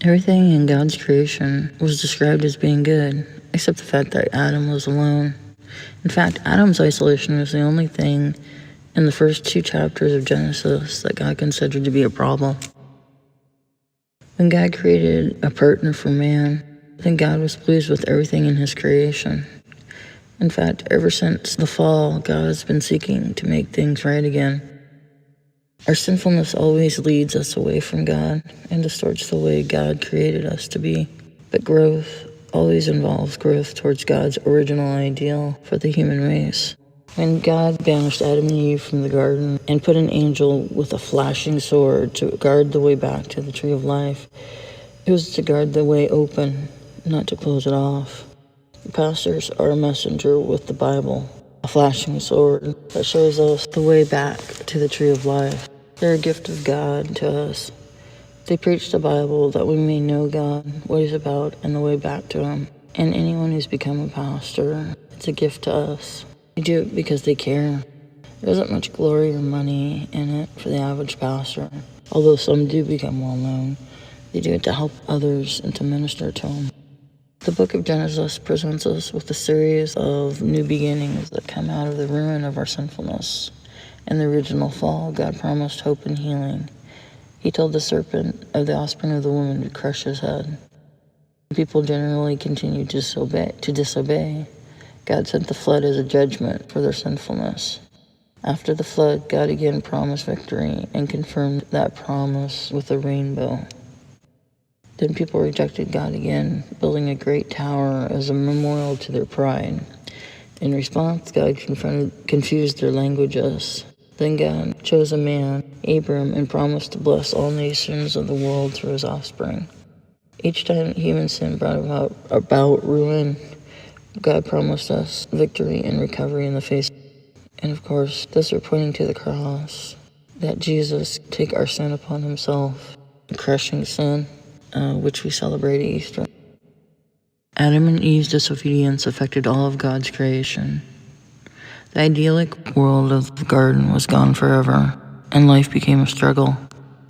Everything in God's creation was described as being good, except the fact that Adam was alone. In fact, Adam's isolation was the only thing in the first 2 chapters of Genesis that God considered to be a problem. When God created a partner for man, then God was pleased with everything in his creation. In fact, ever since the fall, God has been seeking to make things right again. Our sinfulness always leads us away from God and distorts the way God created us to be. But growth always involves growth towards God's original ideal for the human race. When God banished Adam and Eve from the garden and put an angel with a flashing sword to guard the way back to the tree of life, it was to guard the way open, not to close it off. Pastors are a messenger with the Bible, a flashing sword that shows us the way back to the tree of life. They're a gift of God to us. They preach the Bible that we may know God, what He's about, and the way back to Him. And anyone who's become a pastor, it's a gift to us. They do it because they care. There isn't much glory or money in it for the average pastor. Although some do become well known, they do it to help others and to minister to them. The book of Genesis presents us with a series of new beginnings that come out of the ruin of our sinfulness. In the original fall, God promised hope and healing. He told the serpent of the offspring of the woman to crush his head. People generally continued to disobey. God sent the flood as a judgment for their sinfulness. After the flood, God again promised victory and confirmed that promise with a rainbow. Then people rejected God again, building a great tower as a memorial to their pride. In response, God confused their languages. Then God chose a man, Abram, and promised to bless all nations of the world through his offspring. Each time human sin brought about ruin, God promised us victory and recovery in the face. And of course, those are pointing to the cross, that Jesus take our sin upon himself, crushing sin, which we celebrate at Easter. Adam and Eve's disobedience affected all of God's creation. The idyllic world of the garden was gone forever, and life became a struggle.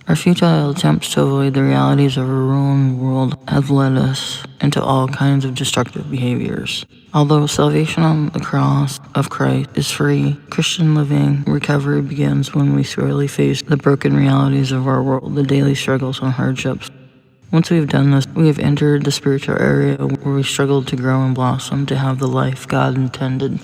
Our futile attempts to avoid the realities of a ruined world have led us into all kinds of destructive behaviors. Although salvation on the cross of Christ is free, Christian living recovery begins when we squarely face the broken realities of our world, the daily struggles and hardships. Once we've done this, we have entered the spiritual area where we struggle to grow and blossom to have the life God intended.